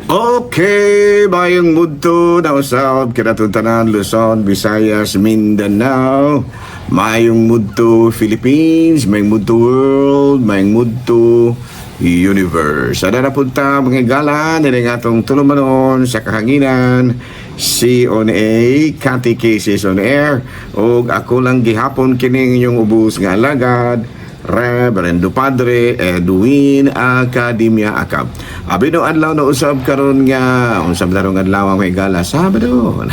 Okay, bayang mudto na usab kinatutanan Luzon, Visayas, Mindanao. Mayong mudto Philippines, mayong mudto world, mayong mudto universe. Ada na punta mga higala nila atong tulumanon sa kahanginan si on a Catechesis on Air o ako lang gihapon kining inyong ubos nga alagad Reverendo Padre Edwin Academia Acab. Abi no adlaw na usab karon nga unsab darong adlaw ang higala Sabado.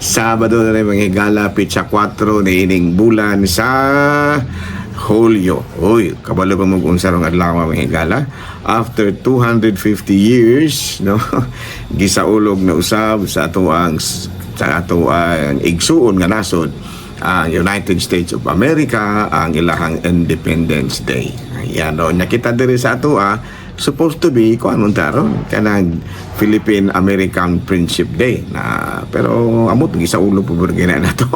Sabado na rin mga higala pitsa 4 na ining bulan sa Hulyo. Uy, kabalo pa mo kung sarong adlaw ang higala. After 250 years, no, gisaulog na usab sa ato ang igsuon nga nasod ang United States of America ang ilahang Independence Day. Ayan, no, nakita diri sa ato supposed to be kung anong taron kanang Philippine-American Friendship Day na pero amot gisaulog po na to.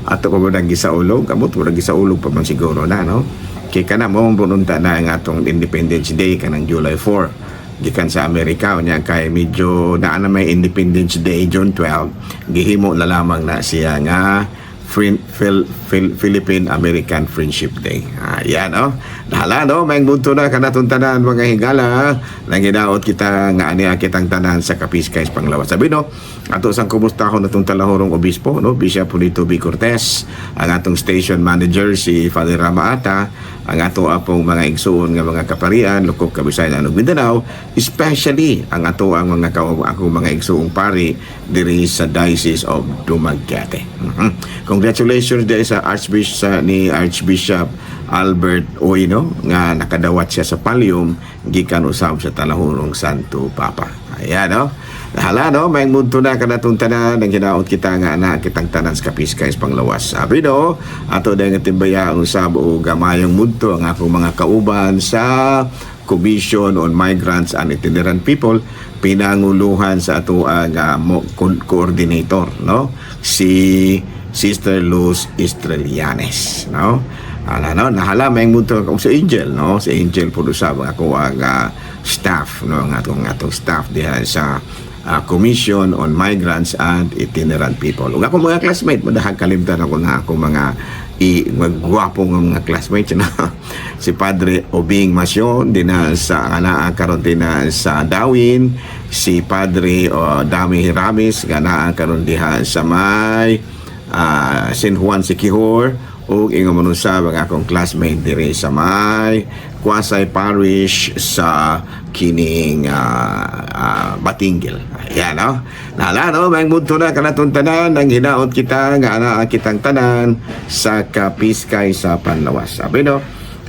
Ato ko ba gisaulog amot po gisaulog pa man siguro na no kay kana mo pununta na ang atong Independence Day kanang July 4 gikan sa Amerika unya kay medyo naa na may Independence Day June 12 gihimo na lamang na siya nga Philippine-American Friendship Day. Yan, no? Nahala, no? May bunto na kanatong tanan mga higala. Nang ginaot kita nga aniya kitang tanan sa Kapiskay Panglawas. Sabi, no? Ato sang kumusta ako natong talahorong obispo, no? Bishop Polito B. Cortez, ang atong station manager si Father Rama Ata, ang ato apong mga igsuon nga mga kaparian, Lukok, Kabisayan, ug Mindanao, especially ang ato ang mga akong mga igsuong pari diri sa Diocese of Dumaguete. Congratulations dahil sa Archbishop Albert Oino nga nakadawat siya sa Pallium gikan usab sa talahurong Santo Papa. Ayan, no? Hala, no? May munto na kanatong tanan ang ginaot kita nga na kitang tanan sa Kapiskay Panglawas. Sabi, no? Ato dahil nga timbaya ang usab o gamayong munto ang akong mga kauban sa Commission on Migrants and Itinerant People, pinanguluhan sa ato ang coordinator, no? Si Sister Luz Estrelianes, no? No, nahala may munto ako sa Angel, no? Si Angel po usab ako ang staff, no? Ang atong staff diha sa Commission on Migrants and Itinerant People. Ug ako mga classmate, madahag kalimtan ako na ako mga magwapong mga classmates na si Padre Obing Masyon din sa karon din sa Dawin, si Padre Dami Hiramis nga karon diha sa may San Juan Siquijor o ingon man sa mga akong classmate diri sa may Quasay Parish sa kining Batingil. Ayan, no? Nala, no? May munto na kanatong tanan ang hinaot kita nga ana kitang tanan sa Kapiskay sa Panlawas. Sabi, no?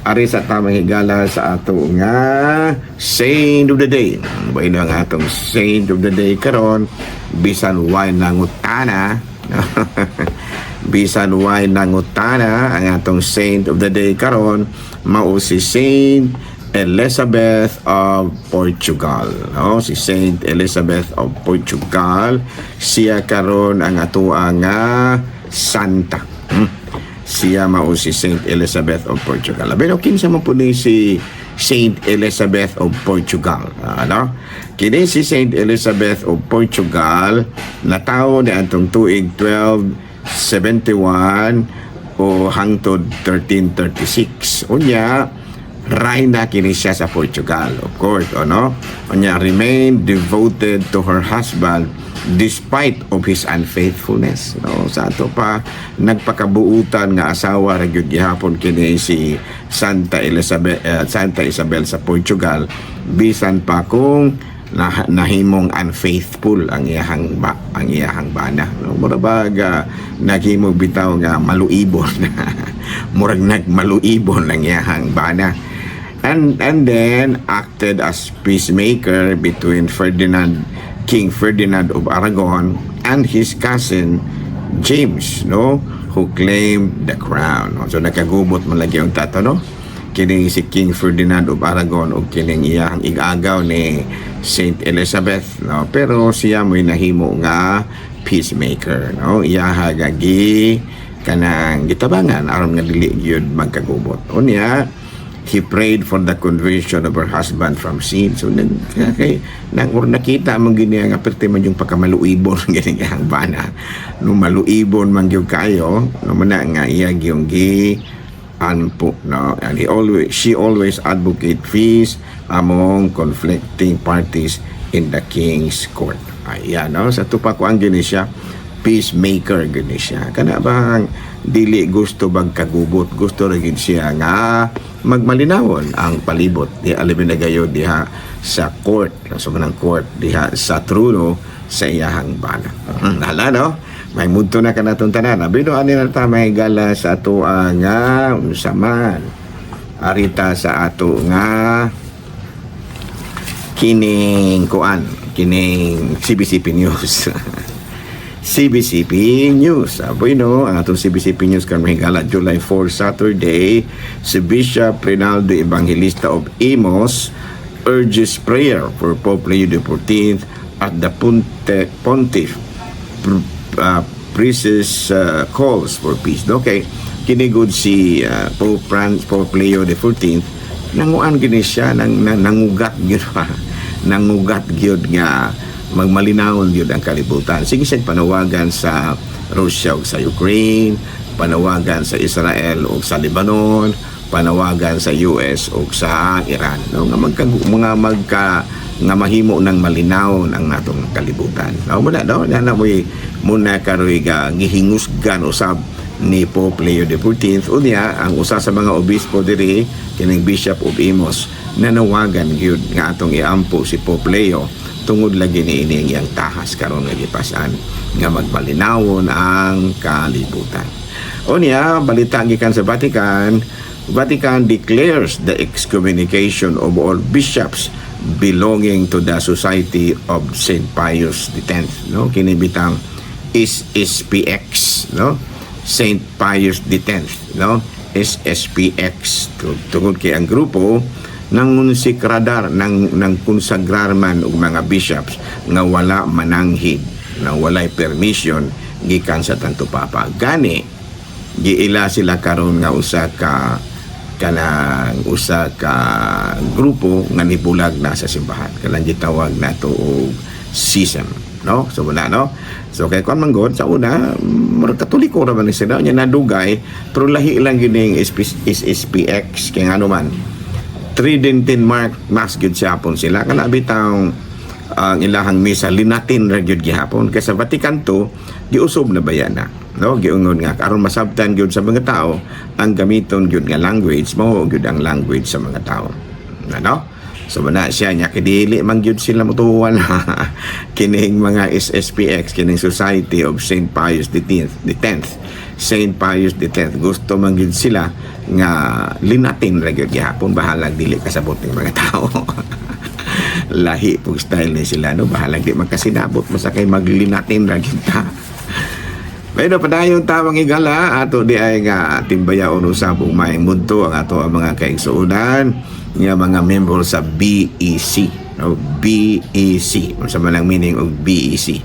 Ari sa tamang higala sa ato nga Saint of the Day. Bueno ang atong Saint of the Day karon bisan way nangutana. Bisan way nangutana ang atong Saint of the Day karon mao si Saint Elizabeth of Portugal, no? Si Saint Elizabeth of Portugal siya karon ang atoa nga santa. Siya mao si Saint Elizabeth of Portugal. Pero kinsa man pud ni si Saint Elizabeth of Portugal, no? Kini si Saint Elizabeth of Portugal natawo ni atong tuig 1271 o hangtod 1336. Unya Reyna kini siya sa Portugal, of course, no? Unya remained devoted to her husband despite of his unfaithfulness, no? Sa ato pa nagpakabuutan nga asawa ra gyud gihapon kini si Santa Isabel sa Portugal bisan pa kung nahimong unfaithful ang iyahang bana, no? Murag naghimong bitaw nga maluibon murag nagmaluibon ang iyahang bana. And then acted as peacemaker between King Ferdinand of Aragon and his cousin James, no, who claimed the crown. So nakagubot man lagi ang tato, no? Kining si King Ferdinand of Aragon o kining iyang igagaw ni Saint Elizabeth, no? Pero siya mo'y nahimo nga peacemaker, no? Iyaha gagi kanang gitabangan aron nga dili gyud magkagubot. Unya he prayed for the conversion of her husband from sin. So nakita man gini nga perti man yung pagkamaluibon gini ang bana no maluibon man gyud kayo no man nga iya gyung gi anpo no, and she always advocate peace among conflicting parties in the king's court. Ayan no, sa tupa ko ang gini siya peacemaker gini siya, kana bang dili gusto magkagubot, gusto rin siya nga magmalinawon ang palibot di alibin na gayo diha sa court, sa manang court diha sa trono sa iyahang bana. Hala no, may mudto na kanatong tanan. Bino ani na ta may gala sa ato nga unsaman arita sa ato nga kining kuan, kining CBCP News. CBCP News. Bueno, ang atong CBCP News kan mahigala July 4 Saturday, si Bishop Rinaldo Evangelista of Imos urges prayer for Pope Leo XIV at the Pontiff Priestess calls for peace. Okay, kinigod si Pope Leo XIV nanguan gini siya nangugat gyud nangugat gyud nga magmalinawon yun ang kalibutan. Sige siya panawagan sa Russia o sa Ukraine, panawagan sa Israel o sa Lebanon, panawagan sa US o sa Iran. No? Nga mahimo ng malinawon ang natong kalibutan. No? Muna daw, muna karoy gihingusgan usab ni Pope Leo XIV. Unya, ang usa sa mga obispo diri, kining Bishop of Imos, nanawagan yun nga atong iampo si Pope Leo tungod lagi ni ini yang tahas karon nga gipasan nga magmalinawon ang kalibutan. Unya balita gikan sa Vatican, Vatican declares the excommunication of all bishops belonging to the Society of St. Pius X, no, kini bitang SSPX, no, St. Pius X, no, SSPX tungod kay ang grupo nang konsekradar nang konsagrar man og mga bishops nga wala mananghid, nga walay permission gikan sa tanto papa. Gani giila sila karon nga usa ka grupo nga nibulag na sa simbahan. Kanang gitawag nato og schism, no? So wala no. So kay kon man god sa una Katoliko ra man sila nya nadugay pero lahi lang gining SSPX kay ano man Tridentine Mass gyud siapon sila kana bitang ang ilahang misa linatin ra gyud gihapon kay sa Vatican II giusob na bayana, no, giungon nga aron masabtan gyud sa mga tao ang gamiton gyud nga language mao gyud ang language sa mga tao, no? So na siya nya kidili man gyud sila motuwan kining mga SSPX, kining Society of St. Pius X, St. Pius X, gusto man gyud sila nga linatin ra gyud gihapon bahalag dili kasabot ng mga tao. Lahi pug style ni sila, no, bahalag di magkasinabot masakay maglinatin ra gyud ta. Pero padayon tawang igala ato di ay nga timbayaon usabong maayong mudto ang ato ang mga kaigsuonan nga mga member sa BEC, no, BEC unsa man ang meaning og BEC,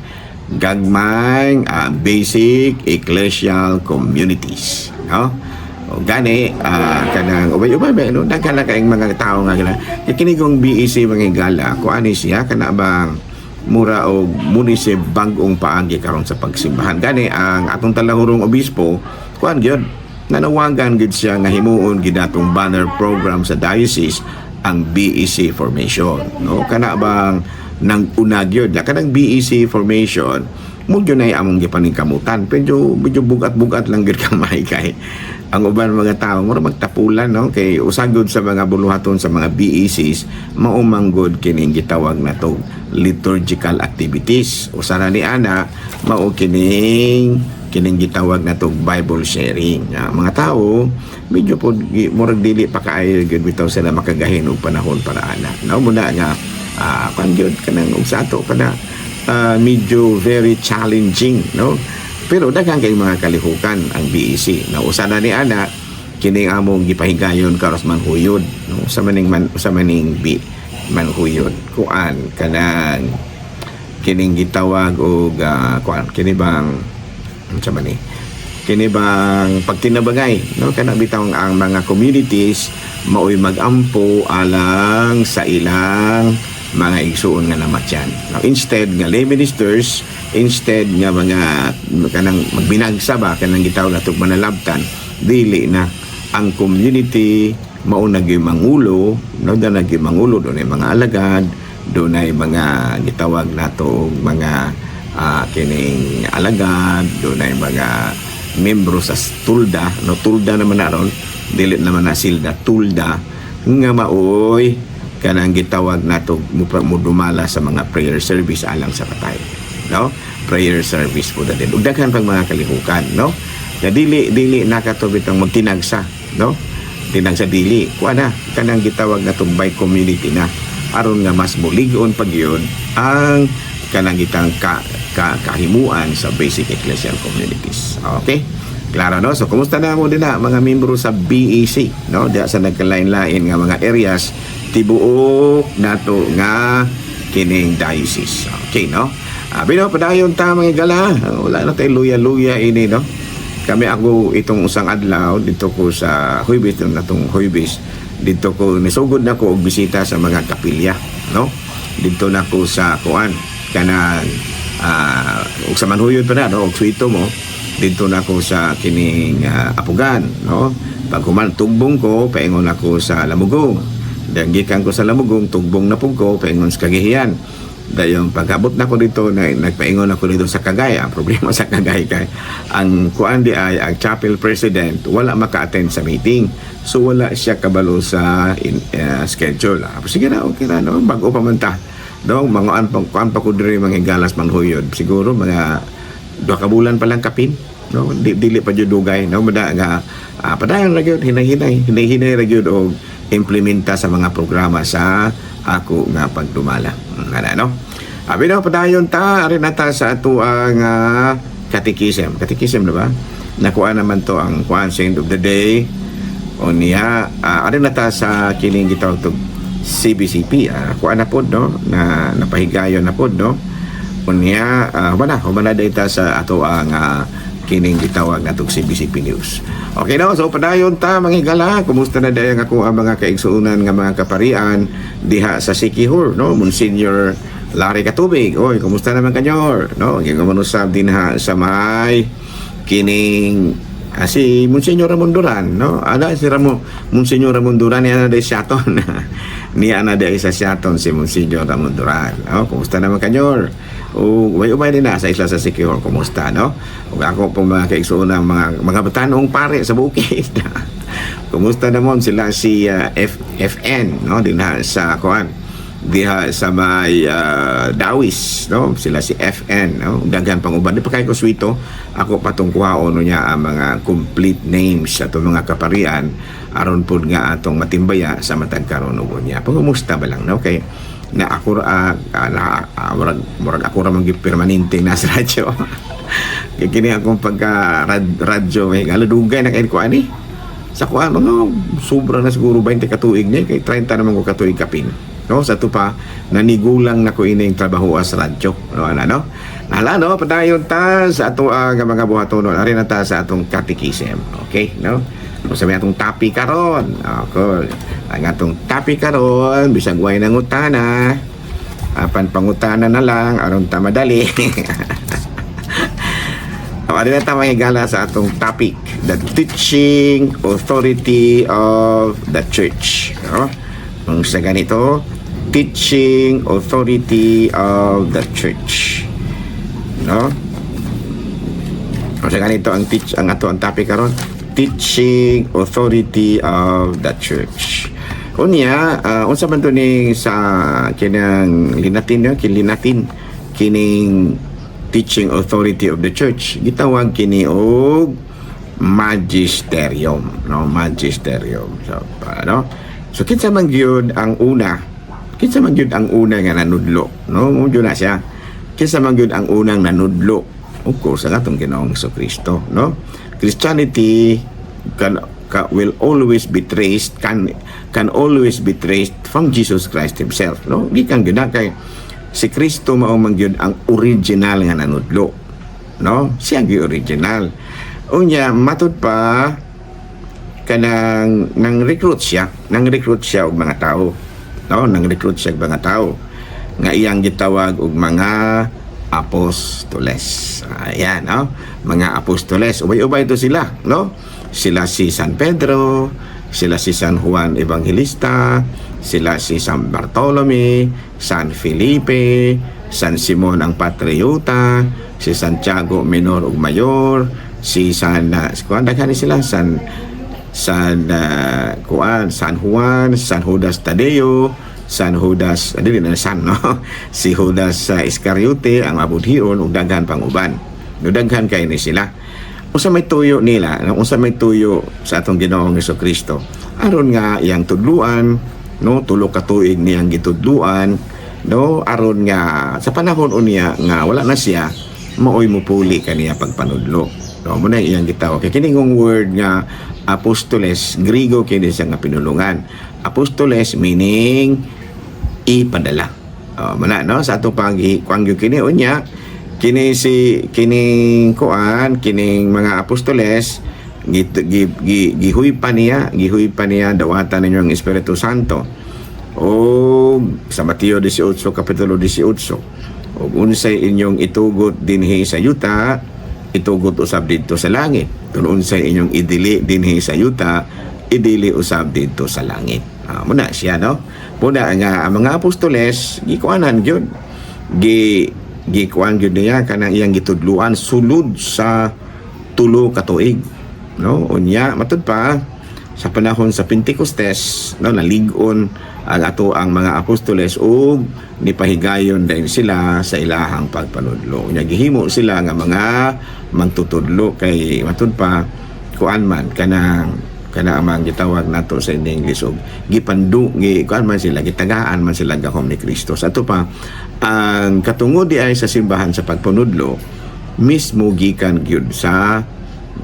gagmayng basic ecclesial communities, no. O gani kanang ubay-ubay no daghan na kaayong mga tao nga gila kinigong BEC mga higala ko ani siya kana bang mura og munisip bag-ong paagi karon sa pagsimbahan. Gani ang atong talahurong obispo kuan gyud nanawagan gid siya nga himuon gid atong banner program sa diocese ang BEC formation, no, kana bang nang una gyud kanang BEC formation mo gyud ay among gipaningkamutan pero medyo bugat-bugat lang gyud kamay kay ang uban mga tao mura magtapulan, no, kay usagod sa mga buluhaton sa mga BECs maumanggod kining gitawag na to liturgical activities usara ni ana mao kining gitawag na to Bible sharing. Mga tao medyo po murag dili pa kaayo gyud bitaw sila makagahin og panahon para ana, no, muna nga kan gyud kanang sa ato kada medyo very challenging, no, pero daghan kay mga kalihukan ang BEC na usa na ni ana kining among gipahigayon karos manhuyod, no, sa maning manhuyod kuan kanang kining gitawag og kuan kini bang unsa man ni kini bang pagtinabangay, no, kana bitaw ang mga communities maoy magampo alang sa ilang mga igsuon nga namatyan. Now, instead nga lay ministers, instead nga mga kanang magbinagsa ba kanang gitawag nato manalabtan, dili na ang community mao mangulo, no, da mangulo do na mga alagad, do na mga gitawag nato mga kining alagad, do na mga membro sa tulda, no, tulda naman naron, dili naman na silda, tulda nga maoy kanang gitawag nato mudumala sa mga prayer service alang sa patay, no, prayer service po din ug daghan pang mga kalihukan, no, na dili nakatubit ang magtinagsa, no, tinagsa dili kuha na kanang gitawag natong by community na aron nga mas mulig-on pag yun ang kanang gitang kahimuan sa basic ecclesial communities. Okay, klaro, no? So kumusta na mo din na mga membro sa BEC, no, diya sa nagkalain-lain nga mga areas tibuok nato nga kining diocese. Okay, no, bino padayon ta mga gala, wala na tayo luya-luya ini, no. Kami ako itong usang adlaw dito ko sa Huibis, natong Huibis, dito ko nisugod na ko og bisita sa mga kapilya, no, dito na ko sa kuan kanang ug sa Manhuyod pa na, no, og suito mo dito na ko sa kining Apugan, no. Pag human tugbong ko paingon ako sa Lamugong, gikan ko sa Lamugong tugbong na pug ko paingon sa Kagihian. Dayong pag-abot na ko dito na nagpaingon ako dito sa Cagay. Ang problema sa Cagay kay ang kuan di ay ang chapel president wala maka-attend sa meeting, so wala siya kabalo sa schedule. Sige na, okay na, no, bago pa man ta, no, mga kuan pa ko diri mga galas Manhuyod, siguro mga 2 ka bulan pa lang kapin, no, dili pa jud dugay, no, mada nga padayon ra gyud hinay ra gyud og implementa sa mga programa sa ako nga pagdumala. No? Abi na padayon ta ari na ta sa ato ang catechism. Catechism na ba? Nakuha naman to ang kuan saint of the day. O niya ari na ta sa kining gitawag to CBCP. Kuha na pod, no, na napahigayon na pod, no. O niya humana data sa ato ang kining gitawag natong CBCP News. Okay, no, so padayon ta mga higala, kumusta na dayon ako ang mga kaigsuunan nga mga kaparian diha sa Sikihor, no, Monsignor Larry Katubig. Oy, kumusta naman kanyor, no, gigamanusab din ha sa may kining si Monsignor Ramon Duran, no, ada si Monsignor Ramon Duran niya na day Siaton niya na day sa Siaton si Monsignor Ramon Duran. Oh, kumusta naman kanyor? O umay din na sa isla sa Sikihor, kumusta, no? O ako pong mga kaigsuunang mga batanong pare sa bukid. Kumusta naman sila si FN, no, din na sa kuan diha sa may Dawis, no, sila si FN, no, daghan pang uban di pa kay ko swito ako patong kuhaon niya ang mga complete names sa itong mga kaparian aron pud nga atong matimbaya sa matag karon ug niya. Kumusta ba lang, no, kay na ako murag ako ra man permanente na sa radyo. Kini akong pagka radyo may galadugay na kay ko ani sa kuan mga sobra na siguro 20 ka tuig niya kay 30 naman ko ka tuig kapin, no, sa to pa nanigulang na ko ining trabaho sa radyo, no, ano, nala, no, padayon ta sa ato nga mga buhaton ari na ta sa atong catechism. Okay, no, sa may atong topic karon. Okay, ang atong topic karon bisag way nang utana apan pangutana na lang aron ta madali. Ari na ta mahigala sa atong topic, the teaching authority of the church, no? Kung sa ganito, teaching authority of the church, no? Kung sa ganito ang ato ang topic karon, teaching authority of the church. Unya, unsa man to ni sa kinang linatin, kining teaching authority of the church, gitawag kini og magisterium, no, magisterium. So, no, so kinsa man gyud ang una nga nanudlo, no, mo na siya, kinsa man gyud ang unang nanudlo, of course ang atong Ginoong Jesucristo, no. Christianity will always be traced, can always be traced from Jesus Christ himself, no. Gikan gyud kay si Kristo mao man gyud ang original nga nanudlo, no, siya gyud original. Unya matud pa nang recruit siya og mga tao, no, nang recruit siya og mga tao nga iyang gitawag og mga apostoles. Ayan, no, mga apostoles, ubay-ubay to sila, no, sila si San Pedro, sila si San Juan Evangelista, sila si San Bartolome, San Felipe, San Simon ang Patriota, si Santiago Minor ug Mayor, si San daghan sila San Juan, San Judas Tadeo, San Judas, no? Si Judas Iscariote ang abudhiron ug daghan pang uban. Daghan kay ni sila. Unsa may tuyo nila, unsa may tuyo sa atong Ginoong Hesukristo. Aron nga iyang tudluan, no, tulo ka tuig niyang gitudluan, no, aron nga sa panahon unya nga wala na siya, maoy mupuli kaniya pagpanudlo. No, mo na iyang gitawag. Kay kining word nga apostoles, Griego kini siya nga pinulungan. Apostoles meaning ipadala. Mana, no, sa ato pang kuangyo kini unya, kining mga apostoles gihuy pa niya dawatan ninyo ang Espiritu Santo. O sa Mateo 18 kapitulo 18, og unsay inyong itugot dinhi sa yuta, itugot usab didto sa langit. Kun unsay inyong idili dinhi sa yuta, idili usab didto sa langit. Muna siya, no? Muna nga ang mga apostoles gikuanan gyud, gikuan gyud niya kanang iyang gitudluan sulod sa tulo ka tuig, no? Unya matud pa sa panahon sa Pentecostes, no, nalig-on ang ato ang mga apostoles ug nipahigayon din sila sa ilahang pagpanudlo. Unya gihimo sila nga mga magtutudlo kay matud pa kuan man kanang amang gitawag nato sa English og kuan man sila, gitagaan man sila gahom ni Kristo. Sa ato pa ang katungod di ay sa simbahan sa pagpanudlo mismo gikan gyud sa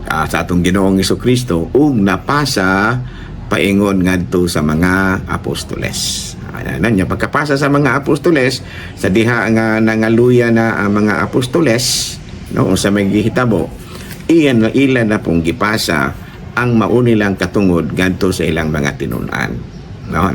atong Ginoong Hesukristo ug napasa paingon ngadto sa mga apostoles. Nya pagkapasa sa mga apostoles, sa diha nga nangaluya na ang mga apostoles, no, sa may gihitabo, ilan na pong gipasa ang maunilang katungod ngadto sa ilang mga tinun-an. No,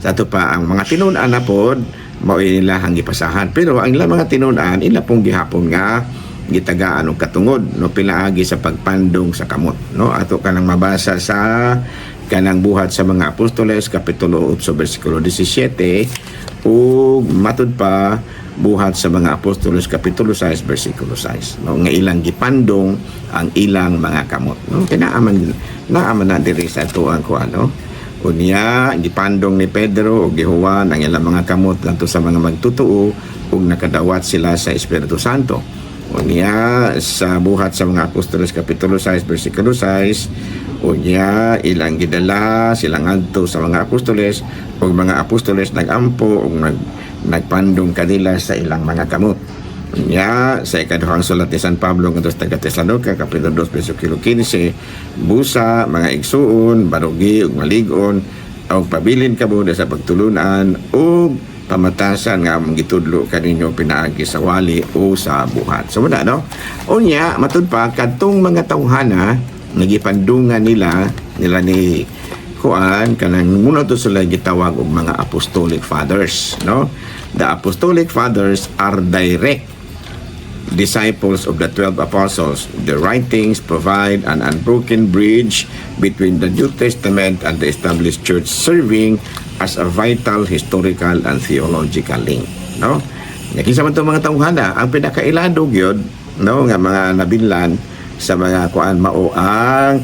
sa ato pa ang mga tinun-an na pod mao ilang gipasahan, pero ang ilang mga tinun-an ila pong gihapon nga gitagaan og katungod, no, pilaagi sa pagpandong sa kamot, no. Ato kanang mabasa sa kanang buhat sa mga apostoles kapitulo 8 bersikulo 17 ug matud pa buhat sa mga apostoles kapitulo 6 bersikulo 6, no, nga ilang gipandong ang ilang mga kamot, no. Kinaaman na diri sa tuang ko ano. Unya gipandong ni Pedro ug gihuwan ang ilang mga kamot ngadto sa mga magtutuo ug nakadawat sila sa Espiritu Santo. Unya sa buhat sa mga apostoles kapitulo 6 bersikulo 6, unya ilang gidala silang ngadto sa mga apostoles ug mga apostoles nagampo ug nagpandong kanila sa ilang mga kamot. Unya sa ikaduhang sulat ni San Pablo ngadto sa Tesalonica kapitulo 2 bersikulo 15, busa mga igsuon, barugi ug malig-on ug pabilin kabuda sa pagtulunan ug pamatasan nga mong gitudlo kaninyo pinaagi sa wali o sa buhat. So wala, no? Unya matud pa kadtong mga tawhana nagipandungan nila ni kuan kanang muna to sila gitawag og mga apostolic fathers, no? The apostolic fathers are direct disciples of the 12 apostles. The writings provide an unbroken bridge between the New Testament and the established church, serving as a vital historical and theological link, no? Kinsa man tong mga tawhana ang pinakailadog yun, no, nga mga nabilan sa mga kuan mao ang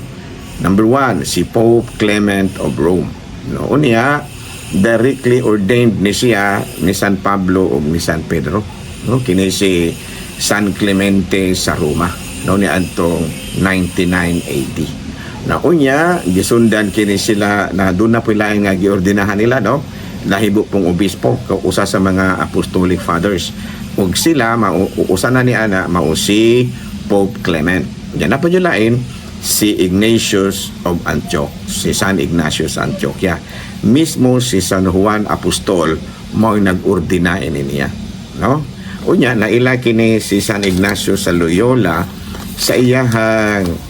number 1 si Pope Clement of Rome, no. Unya directly ordained ni siya ni San Pablo o ni San Pedro, no, kini si San Clemente sa Roma, no, ni antong 99 AD. Na unya gisundan kini sila na doon na pila nga giordinahan nila, no, nahibo pong obispo usa sa mga apostolic fathers ug sila usa na ni ana mao si Pope Clement. Diyan na po yung lain si Ignatius of Antioch, si San Ignatius Antioquia. Mismo si San Juan Apostol mao nag-ordina niya, no. Unya naila kini si San Ignacio sa Loyola sa iyahang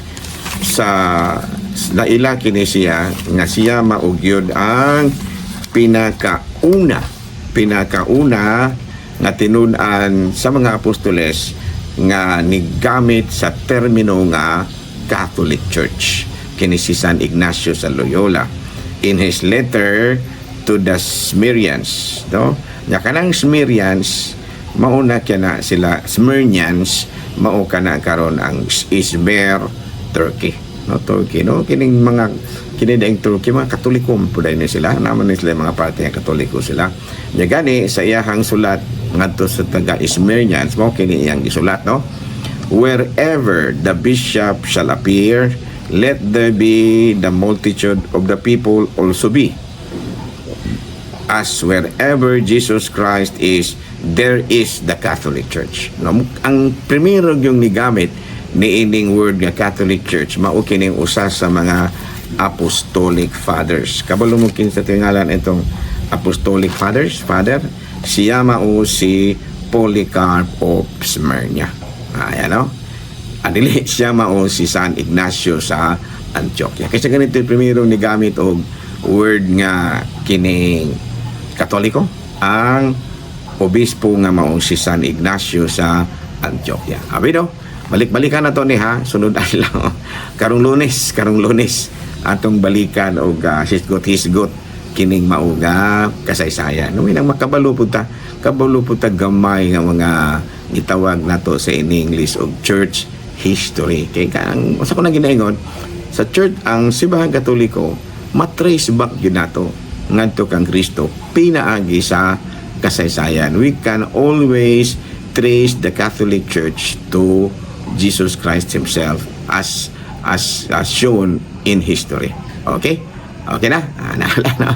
laila kini siya nga siya maugyod ang pinakauna nga tinud-an sa mga apostoles nga nigamit sa termino nga Catholic Church kini si San Ignacio sa Loyola in his letter to the Smyrnians, no? Nya kanang Smyrnians mauna kana sila Smyrnians mao kana karon ang Izmir, Turkey, no? Turkey, no? Kining mga kinidaing Turkey mga Katoliko pud ni sila naman ni sila mga parte nga Katoliko sila. Nya gani sa iyahang sulat ngadto sa taga Smyrnians mao kini iyang gisulat, no? Wherever the bishop shall appear, let there be the multitude of the people also be. As wherever Jesus Christ is, there is the Catholic Church. No, ang primero yung nigamit ni ining word nga Catholic Church mao kining usa sa mga Apostolic Fathers. Kabalo mo kin sa tingalan itong Apostolic Father, siya mao si Polycarp of Smyrna. Ayan, no? Adili siya mao si San Ignacio sa Antioquia. Kasi ganito yung primero ni gamit og word nga kining Katoliko, ang obispo nga mao si San Ignacio sa Antioquia. Abi no? Balik-balikan na to ni ha, sunod adlaw. Karong Lunes atong balikan og hisgot kining mao nga kasaysayan. No, inang makabalo pud ta gamay nga mga gitawag nato sa in English og church history. Kay kang usa ko na ginaingon sa church ang Simbahan Katoliko matrace back gyud nato ngadto kang Kristo pinaagi sa kasaysayan. We can always trace the Catholic Church to Jesus Christ himself as shown in history. Okay? Okay na? Naala na.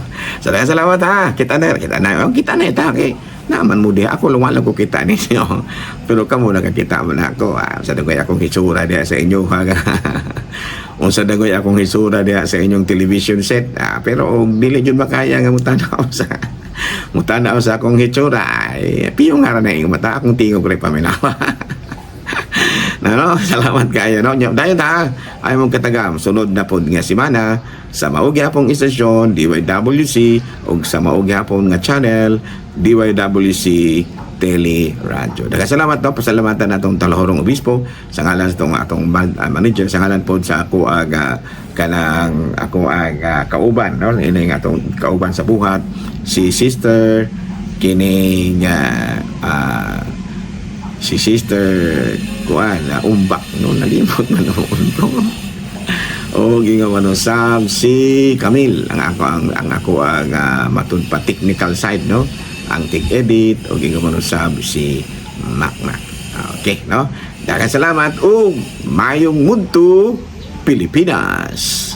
Salamat ha. Kita na ita. Okay. Naman mo di ako luwala ko kita ninyo. Pero kamo nakakita mo na ako. Sa dagoy akong hitsura diha sa inyo ha. Unsa dagoy akong hitsura diha sa inyong television set. Pero dili jud makaya nga mutanaw sa akong hitsura. Piyong nga na yung mata akong tingog rin paminawa. No, salamat kayo, no? Dahil ay mong katagam sunod na pod nga semana sa maugya pong istasyon DYWC o sa maugya pong nga channel DYWC Teleradio. Salamat to, pasalamatan natong talahorong obispo sa ngalan itong atong manager sa ngalan pod sa ako kanang kauban, no? Ini nga atong kauban sa buhat si Sister kining si Sister Umbak, no? Nalimot man noon ko. O gingawa no sab si Camille ang ako matud pa technical side, no? Ang tig-edit o gingawa no sab si Mac. Okay, no? Daghang salamat ug mayong mudto Pilipinas.